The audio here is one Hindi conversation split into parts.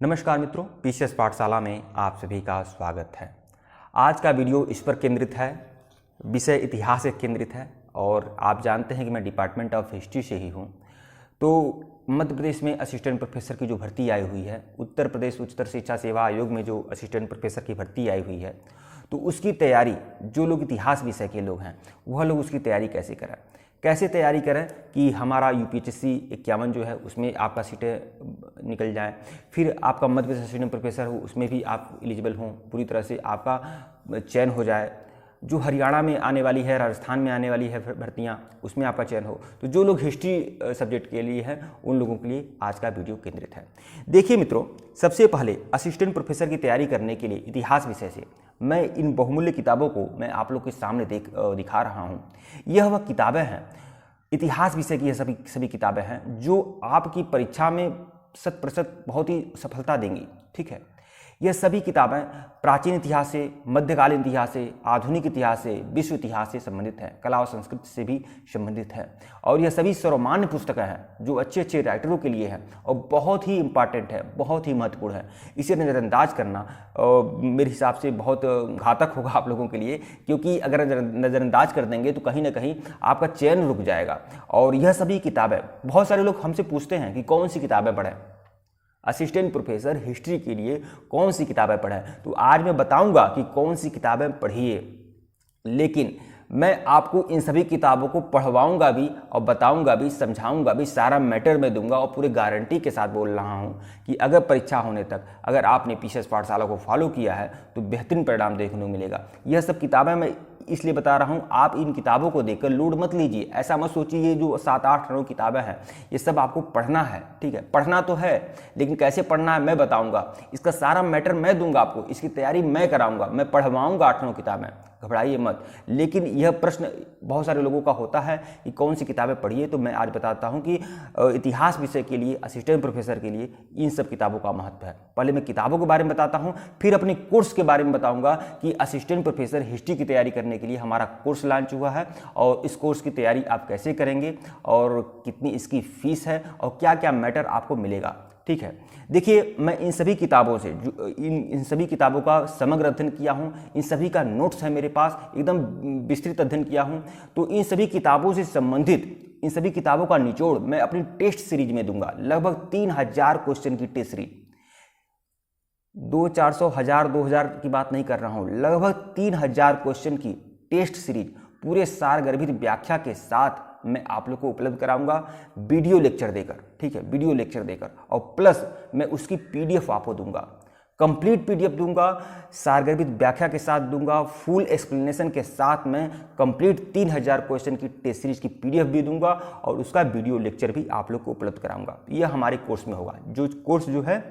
नमस्कार मित्रों, पीसीएस पाठशाला में आप सभी का स्वागत है। आज का वीडियो इस पर केंद्रित है, विषय इतिहास से केंद्रित है और आप जानते हैं कि मैं डिपार्टमेंट ऑफ हिस्ट्री से ही हूँ। तो मध्य प्रदेश में असिस्टेंट प्रोफेसर की जो भर्ती आई हुई है, उत्तर प्रदेश उच्चतर शिक्षा सेवा आयोग में जो असिस्टेंट प्रोफेसर की भर्ती आई हुई है, तो उसकी तैयारी जो लोग इतिहास विषय के लोग हैं वह लोग उसकी तैयारी कैसे तैयारी करें कि हमारा यूपीएससी 51 जो है उसमें आपका सीटें निकल जाएं, फिर आपका मध्य प्रदेश असिस्टेंट प्रोफेसर हो उसमें भी आप एलिजिबल हों, पूरी तरह से आपका चयन हो जाए। जो हरियाणा में आने वाली है, राजस्थान में आने वाली है भर्तियां, उसमें आपका चयन हो। तो जो लोग हिस्ट्री सब्जेक्ट के लिए हैं उन लोगों के लिए आज का वीडियो केंद्रित है। देखिए मित्रों, सबसे पहले असिस्टेंट प्रोफेसर की तैयारी करने के लिए इतिहास विषय से मैं इन बहुमूल्य किताबों को मैं आप लोग के सामने दिखा रहा हूँ। यह वह किताबें हैं, इतिहास विषय की यह सभी किताबें हैं जो आपकी परीक्षा में 100% बहुत ही सफलता देंगी। ठीक है, यह सभी किताबें प्राचीन इतिहास से, मध्यकालीन इतिहास से, आधुनिक इतिहास से, विश्व इतिहास से संबंधित हैं, कला और संस्कृति से भी संबंधित हैं। और यह सभी सर्वमान्य पुस्तकें हैं जो अच्छे अच्छे राइटरों के लिए हैं और बहुत ही इम्पॉर्टेंट है, बहुत ही महत्वपूर्ण है। इसे नज़रअंदाज करना मेरे हिसाब से बहुत घातक होगा आप लोगों के लिए, क्योंकि अगर नज़रअंदाज कर देंगे तो कहीं ना कहीं आपका चयन रुक जाएगा। और यह सभी किताबें, बहुत सारे लोग हमसे पूछते हैं कि कौन सी किताबें पढ़ें, असिस्टेंट प्रोफेसर हिस्ट्री के लिए कौन सी किताबें पढ़ें। तो आज मैं बताऊंगा कि कौन सी किताबें पढ़िए, लेकिन मैं आपको इन सभी किताबों को पढ़वाऊंगा भी और बताऊंगा भी, समझाऊंगा भी, सारा मैटर में दूंगा और पूरे गारंटी के साथ बोल रहा हूं कि अगर परीक्षा होने तक अगर आपने पीसीएस पाठशाला को फॉलो किया है तो बेहतरीन परिणाम देखने को मिलेगा। यह सब किताबें मैं इसलिए बता रहा हूँ, आप इन किताबों को देखकर लोड मत लीजिए। ऐसा मत सोचिए ये जो 7-8-9 किताबें हैं ये सब आपको पढ़ना है। ठीक है, पढ़ना तो है, लेकिन कैसे पढ़ना है मैं बताऊंगा, इसका सारा मैटर मैं दूंगा आपको, इसकी तैयारी मैं कराऊंगा, मैं पढ़वाऊंगा 8-9 किताबें, घबराइए मत। लेकिन यह प्रश्न बहुत सारे लोगों का होता है कि कौन सी किताबें पढ़िए, तो मैं आज बताता हूं कि इतिहास विषय के लिए, असिस्टेंट प्रोफेसर के लिए इन सब किताबों का महत्व है। पहले मैं किताबों के बारे में बताता हूं, फिर अपने कोर्स के बारे में बताऊंगा कि असिस्टेंट प्रोफेसर हिस्ट्री की तैयारी करने के लिए हमारा कोर्स लॉन्च हुआ है और इस कोर्स की तैयारी आप कैसे करेंगे और कितनी इसकी फीस है और क्या क्या मैटर आपको मिलेगा। ठीक है, देखिए मैं इन सभी किताबों से इन सभी किताबों का समग्र अध्ययन किया हूँ, इन सभी का नोट्स है मेरे पास, एकदम विस्तृत अध्ययन किया हूँ। तो इन सभी किताबों से संबंधित इन सभी किताबों का निचोड़ मैं अपनी टेस्ट सीरीज में दूंगा। लगभग 3000 क्वेश्चन की टेस्ट सीरीज, 200-400 1000 2000 की बात नहीं कर रहा हूँ, लगभग 3000 क्वेश्चन की टेस्ट सीरीज पूरे सारगर्भित व्याख्या के साथ मैं आप लोग को उपलब्ध कराऊंगा वीडियो लेक्चर देकर। ठीक है, वीडियो लेक्चर देकर, और प्लस मैं उसकी पीडीएफ आपको दूंगा, कंप्लीट पीडीएफ दूंगा, सारगर्भित व्याख्या के साथ दूंगा, फुल एक्सप्लेनेशन के साथ मैं कंप्लीट 3000 क्वेश्चन की टेस्ट सीरीज की पीडीएफ भी दूंगा और उसका वीडियो लेक्चर भी आप लोग को उपलब्ध कराऊंगा। यह हमारे कोर्स में होगा। जो कोर्स जो है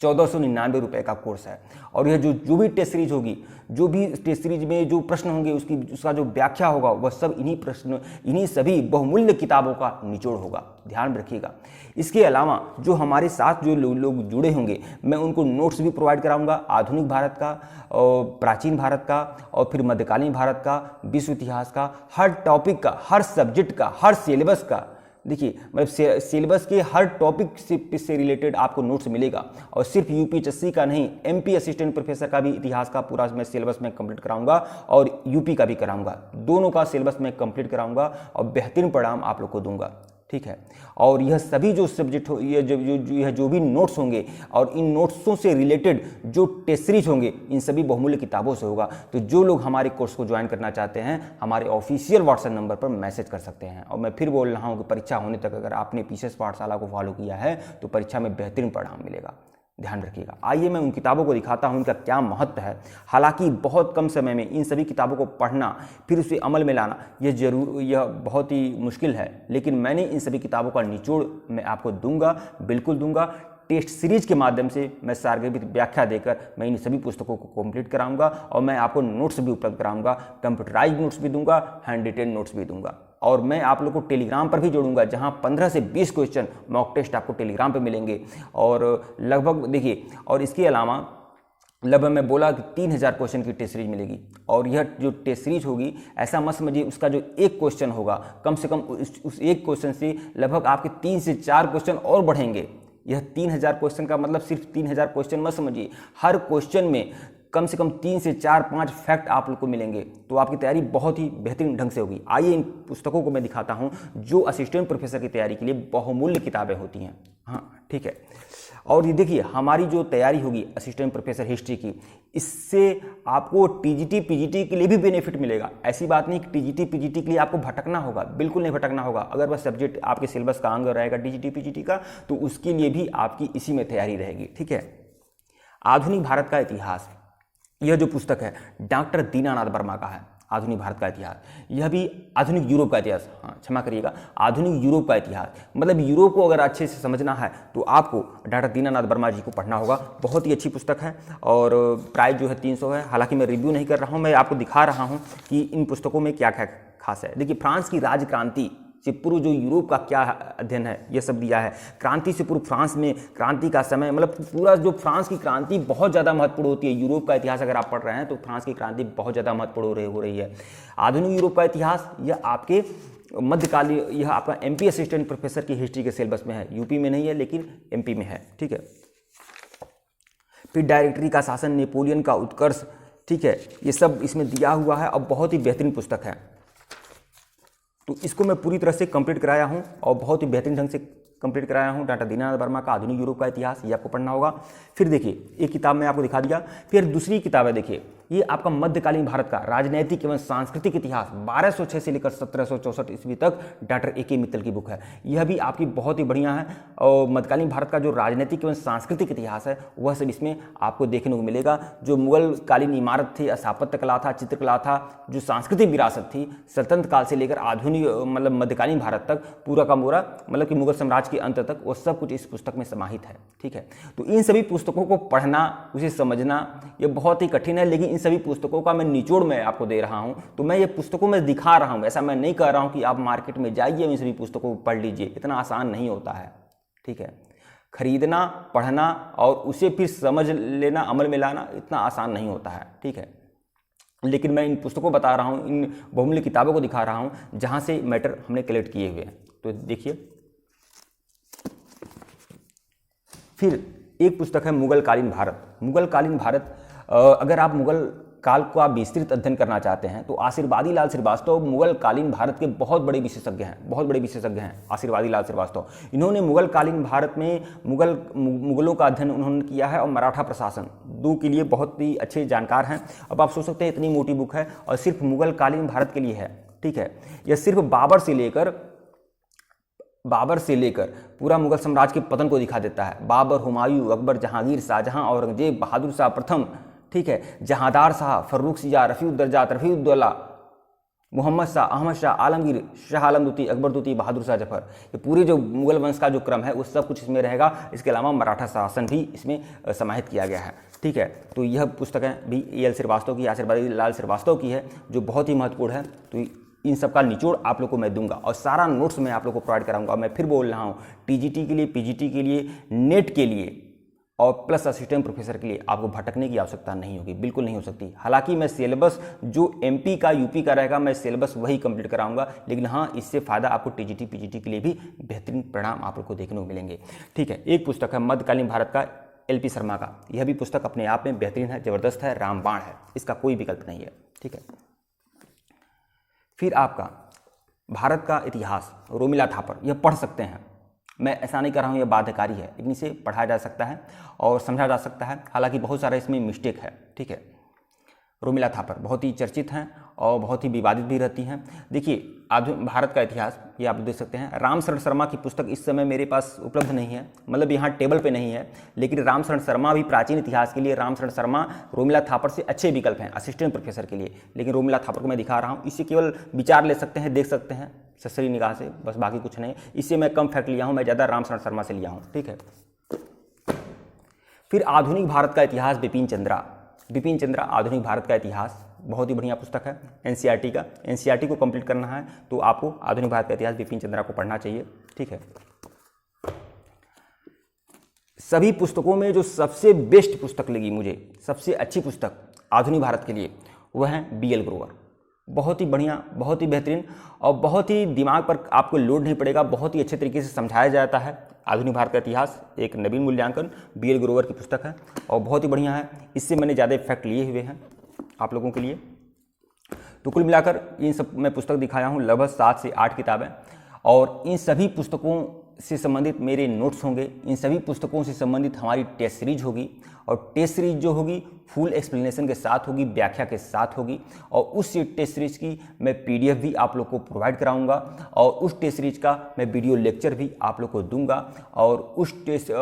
1499 रुपये का कोर्स है और यह जो भी टेस्ट सीरीज होगी, जो भी टेस्ट सीरीज में जो प्रश्न होंगे उसका जो व्याख्या होगा वह सब इन्हीं सभी बहुमूल्य किताबों का निचोड़ होगा, ध्यान रखिएगा। इसके अलावा जो हमारे साथ जो लोग जुड़े होंगे मैं उनको नोट्स भी प्रोवाइड कराऊंगा, आधुनिक भारत का और प्राचीन भारत का और फिर मध्यकालीन भारत का, विश्व इतिहास का, हर टॉपिक का, हर सब्जेक्ट का, हर सिलेबस का। देखिए मतलब सिलेबस के हर टॉपिक से रिलेटेड आपको नोट्स मिलेगा और सिर्फ यूपीएससी का नहीं, एमपी असिस्टेंट प्रोफेसर का भी इतिहास का पूरा मैं सिलेबस में कंप्लीट कराऊंगा और यूपी का भी कराऊंगा। दोनों का सिलेबस मैं कंप्लीट कराऊंगा और बेहतरीन परिणाम आप लोग को दूंगा। ठीक है, और यह सभी जो सब्जेक्ट हो, यह जो भी नोट्स होंगे और इन नोट्सों से रिलेटेड जो टेस्ट सीरीज होंगे इन सभी बहुमूल्य किताबों से होगा। तो जो लोग हमारे कोर्स को ज्वाइन करना चाहते हैं हमारे ऑफिशियल व्हाट्सएप नंबर पर मैसेज कर सकते हैं। और मैं फिर बोल रहा हूँ कि परीक्षा होने तक अगर आपने पीसीएस पाठशाला को फॉलो किया है तो परीक्षा में बेहतरीन परिणाम मिलेगा, ध्यान रखिएगा। आइए मैं उन किताबों को दिखाता हूं, इनका क्या महत्व है। हालांकि बहुत कम समय में इन सभी किताबों को पढ़ना फिर उसे अमल में लाना यह बहुत ही मुश्किल है, लेकिन मैंने इन सभी किताबों का निचोड़ मैं आपको दूंगा, बिल्कुल दूंगा। टेस्ट सीरीज के माध्यम से मैं सारगर्भित व्याख्या देकर मैं इन सभी पुस्तकों को कंप्लीट कराऊंगा और मैं आपको नोट्स भी उपलब्ध कराऊंगा, कंप्यूटराइज नोट्स भी दूंगा, हैंड रिटेन नोट्स भी दूंगा। और मैं आप लोग को टेलीग्राम पर भी जोड़ूंगा जहां 15 से 20 क्वेश्चन मॉक टेस्ट आपको टेलीग्राम पे मिलेंगे। और लगभग देखिए, और इसके अलावा लगभग मैं बोला कि 3000 क्वेश्चन की टेस्ट सीरीज मिलेगी और यह जो टेस्ट सीरीज होगी ऐसा मत समझिए उसका जो एक क्वेश्चन होगा, कम से कम उस एक क्वेश्चन से लगभग आपके 3 से 4 क्वेश्चन और बढ़ेंगे। यह 3000 क्वेश्चन का मतलब सिर्फ 3000 क्वेश्चन मत समझिए, हर क्वेश्चन में कम से कम 3 से 4-5 फैक्ट आप लोग को मिलेंगे, तो आपकी तैयारी बहुत ही बेहतरीन ढंग से होगी। आइए इन पुस्तकों को मैं दिखाता हूं जो असिस्टेंट प्रोफेसर की तैयारी के लिए बहुमूल्य किताबें होती हैं। हाँ ठीक है, और ये देखिए हमारी जो तैयारी होगी असिस्टेंट प्रोफेसर हिस्ट्री की, इससे आपको टीजीटी पीजीटी के लिए भी बेनिफिट मिलेगा। ऐसी बात नहीं कि टीजीटी पीजीटी के लिए आपको भटकना होगा, बिल्कुल नहीं भटकना होगा। अगर वह सब्जेक्ट आपके सिलेबस का अंग रहेगा टीजीटी पीजीटी का, तो उसके लिए भी आपकी इसी में तैयारी रहेगी। ठीक है, आधुनिक भारत का इतिहास, यह जो पुस्तक है डॉक्टर दीनानाथ वर्मा का है, आधुनिक भारत का इतिहास। यह भी आधुनिक यूरोप का इतिहास, हाँ क्षमा करिएगा, आधुनिक यूरोप का इतिहास। मतलब यूरोप को अगर अच्छे से समझना है तो आपको डॉक्टर दीनानाथ वर्मा जी को पढ़ना होगा। बहुत ही अच्छी पुस्तक है और प्राइस जो है 300 है। हालांकि मैं रिव्यू नहीं कर रहा हूँ, मैं आपको दिखा रहा हूँ कि इन पुस्तकों में क्या क्या खास है। देखिए, फ्रांस की राजक्रांति से पूर्व जो यूरोप का क्या अध्ययन है ये सब दिया है। क्रांति से पूर्व फ्रांस में क्रांति का समय, मतलब पूरा जो फ्रांस की क्रांति बहुत ज़्यादा महत्वपूर्ण होती है। यूरोप का इतिहास अगर आप पढ़ रहे हैं तो फ्रांस की क्रांति बहुत ज़्यादा महत्वपूर्ण हो रही है। आधुनिक यूरोप का इतिहास, यह आपके मध्यकालीन, यह आपका एमपी असिस्टेंट प्रोफेसर की हिस्ट्री के सिलेबस में है। यूपी में नहीं है लेकिन एमपी में है। ठीक है, फिर डायरेक्टरी का शासन, नेपोलियन का उत्कर्ष, ठीक है, ये सब इसमें दिया हुआ है और बहुत ही बेहतरीन पुस्तक है। तो इसको मैं पूरी तरह से कंप्लीट कराया हूं और बहुत ही बेहतरीन ढंग से कंप्लीट कराया हूं। डॉक्टर दीनानाथ वर्मा का आधुनिक यूरोप का इतिहास, ये आपको पढ़ना होगा। फिर देखिए एक किताब मैं आपको दिखा दिया, फिर दूसरी किताब है, देखिए ये आपका मध्यकालीन भारत का राजनैतिक एवं सांस्कृतिक इतिहास 1206 से लेकर 1764 ईस्वी तक, डॉक्टर ए के मित्तल की बुक है। यह भी आपकी बहुत ही बढ़िया है और मध्यकालीन भारत का जो राजनीतिक एवं सांस्कृतिक इतिहास है वह सब इसमें आपको देखने को मिलेगा। जो मुगल कालीन इमारत थी, स्थापत्य कला था, चित्रकला था, जो सांस्कृतिक विरासत थी सल्तनत काल से लेकर आधुनिक मतलब मध्यकालीन भारत तक, पूरा का पूरा मतलब कि मुगल साम्राज्य के अंत तक, वो सब कुछ इस पुस्तक में समाहित है। ठीक है, तो इन सभी पुस्तकों को पढ़ना, उसे समझना ये बहुत ही कठिन है, लेकिन इन सभी पुस्तकों का मैं निचोड़ में आपको दे रहा हूं। तो मैं ये पुस्तकों में दिखा रहा हूं, ऐसा मैं नहीं कह रहा हूं कि आप मार्केट में जाइए इन सभी पुस्तकों को पढ़ लीजिए, इतना आसान नहीं होता है। ठीक है, खरीदना, पढ़ना और उसे फिर समझ लेना, अमल में लाना इतना आसान नहीं होता है। ठीक है, लेकिन मैं इन पुस्तकों को बता रहा हूं, इन बहुमूल्य किताबों को दिखा रहा हूं जहां से मैटर हमने कलेक्ट किए हुए हैं। तो देखिए, फिर एक पुस्तक है मुगल कालीन भारत। मुगल कालीन भारत, अगर आप मुगल काल को आप विस्तृत अध्ययन करना चाहते हैं तो आशीर्वादी लाल श्रीवास्तव मुगल कालीन भारत के बहुत बड़े विशेषज्ञ हैं, बहुत बड़े विशेषज्ञ हैं आशीर्वादी लाल श्रीवास्तव। इन्होंने मुगल कालीन भारत में मुगलों का अध्ययन उन्होंने किया है और मराठा प्रशासन, दो के लिए बहुत ही अच्छे जानकार हैं। अब आप सोच सकते हैं इतनी मोटी बुक है और सिर्फ मुगल कालीन भारत के लिए है। ठीक है, यह सिर्फ बाबर से लेकर पूरा मुगल साम्राज्य के पतन को दिखा देता है। बाबर, हुमायूं, अकबर, जहांगीर, शाहजहां, औरंगजेब, बहादुर शाह प्रथम, ठीक है, जहांदार शाह, फर्रुख शिजा, रफीउद्दर्जा, रफीउद्दौला, मोहम्मद शाह, अहमद शाह, आलमगीर, शाह आलम द्वितीय, अकबर द्वितीय, बहादुर शाह जफर, ये पूरे जो मुगल वंश का जो क्रम है वो सब कुछ इसमें रहेगा। इसके अलावा मराठा शासन भी इसमें समाहित किया गया है। ठीक है, तो यह पुस्तकें भी एल श्रीवास्तव की, आशीर्वादी लाल श्रीवास्तव की है, जो बहुत ही महत्वपूर्ण है। तो इन सब का निचोड़ आप लोग को मैं दूंगा और सारा नोट्स मैं आप लोग को प्रोवाइड कराऊंगा। मैं फिर बोल रहा हूँ, टीजीटी के लिए, पीजीटी के लिए, नेट के लिए और प्लस असिस्टेंट प्रोफेसर के लिए आपको भटकने की आवश्यकता नहीं होगी, बिल्कुल नहीं हो सकती। हालांकि मैं सिलेबस जो एमपी का, यूपी का रहेगा, मैं सिलेबस वही कंप्लीट कराऊंगा, लेकिन हाँ इससे फ़ायदा आपको टीजीटी पीजीटी के लिए भी बेहतरीन परिणाम आप लोग को देखने को मिलेंगे। ठीक है, एक पुस्तक है मध्यकालीन भारत का, एलपी शर्मा का। यह भी पुस्तक अपने आप में बेहतरीन है, ज़बरदस्त है, रामबाण है, इसका कोई विकल्प नहीं है। ठीक है, फिर आपका भारत का इतिहास, रोमिला थापर, यह पढ़ सकते हैं। मैं ऐसा नहीं कर रहा हूँ यह बाध्यकारी है, लेकिन इसे पढ़ा जा सकता है और समझा जा सकता है। हालांकि बहुत सारा इसमें मिस्टेक है। ठीक है, रोमिला थापर बहुत ही चर्चित हैं और बहुत ही विवादित भी रहती हैं। देखिए, आधुनिक भारत का इतिहास ये आप देख सकते हैं। रामशरण शर्मा की पुस्तक इस समय मेरे पास उपलब्ध नहीं है, मतलब यहाँ टेबल पे नहीं है, लेकिन रामशरण शर्मा भी प्राचीन इतिहास के लिए, रामशरण शर्मा रोमिला थापर से अच्छे विकल्प हैं असिस्टेंट प्रोफेसर के लिए। लेकिन रोमिला थापर को मैं दिखा रहा हूँ, इससे केवल विचार ले सकते हैं, देख सकते हैं ससरी निगाह से, बस बाकी कुछ नहीं। इससे मैं कम फैक्ट लिया हूँ, मैं ज़्यादा रामशरण शर्मा से लिया हूँ। ठीक है, फिर आधुनिक भारत का इतिहास, बिपिन चंद्रा आधुनिक भारत का इतिहास, बहुत ही बढ़िया पुस्तक है एनसीईआरटी का। एनसीईआरटी को कंप्लीट करना है तो आपको आधुनिक भारत का इतिहास बिपिन चंद्रा को पढ़ना चाहिए। ठीक है, सभी पुस्तकों में जो सबसे बेस्ट पुस्तक लगी मुझे, सबसे अच्छी पुस्तक आधुनिक भारत के लिए, वह है बीएल ग्रोवर। बहुत ही बढ़िया, बहुत ही बेहतरीन और बहुत ही दिमाग पर आपको लोड नहीं पड़ेगा, बहुत ही अच्छे तरीके से समझाया जाता है आधुनिक भारत का इतिहास, एक नवीन मूल्यांकन, BL ग्रोवर की पुस्तक है और बहुत ही बढ़िया है। इससे मैंने ज़्यादा फैक्ट लिए हुए हैं आप लोगों के लिए। तो कुल मिलाकर इन सब मैं पुस्तक दिखाया हूँ, लगभग 7 से 8 किताबें, और इन सभी पुस्तकों से संबंधित मेरे नोट्स होंगे। इन सभी पुस्तकों से संबंधित हमारी टेस्ट सीरीज होगी, और टेस्ट सीरीज जो होगी फुल एक्सप्लेनेशन के साथ होगी, व्याख्या के साथ होगी, और उस टेस्ट सीरीज की मैं PDF भी आप लोग को प्रोवाइड कराऊंगा, और उस टेस्ट सीरीज का मैं वीडियो लेक्चर भी आप लोग को दूंगा, और उस टेस्ट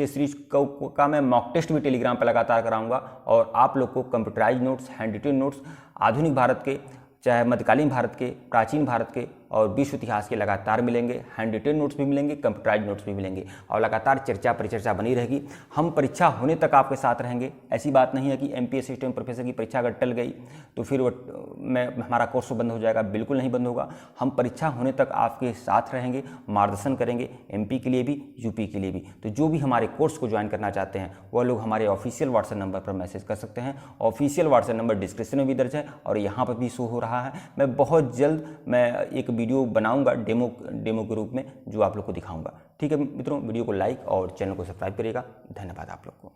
सीरीज का मैं मॉक टेस्ट भी टेलीग्राम पर लगातार कराऊंगा। और आप लोग को computerise notes, handwritten notes, आधुनिक भारत के, चाहे मध्यकालीन भारत के, प्राचीन भारत के और विश्व इतिहास के लगातार मिलेंगे। हैंड रिटन नोट्स भी मिलेंगे, कंप्यूटराइज नोट्स भी मिलेंगे, और लगातार चर्चा परिचर्चा बनी रहेगी। हम परीक्षा होने तक आपके साथ रहेंगे। ऐसी बात नहीं है कि MPSC असिस्टेंट प्रोफेसर की परीक्षा अगर टल गई तो फिर हमारा कोर्स बंद हो जाएगा। बिल्कुल नहीं बंद होगा। हम परीक्षा होने तक आपके साथ रहेंगे, मार्गदर्शन करेंगे, MP के लिए भी, UP के लिए भी। तो जो भी हमारे कोर्स को ज्वाइन करना चाहते हैं वह लोग हमारे ऑफिशियल व्हाट्सएप नंबर पर मैसेज कर सकते हैं। ऑफिशियल व्हाट्सएप नंबर डिस्क्रिप्शन में भी दर्ज है और यहाँ पर भी शो हो रहा है। मैं बहुत जल्द एक वीडियो बनाऊंगा डेमो के रूप में, जो आप लोग को दिखाऊंगा। ठीक है मित्रों, वीडियो को लाइक और चैनल को सब्सक्राइब करिएगा। धन्यवाद आप लोग को।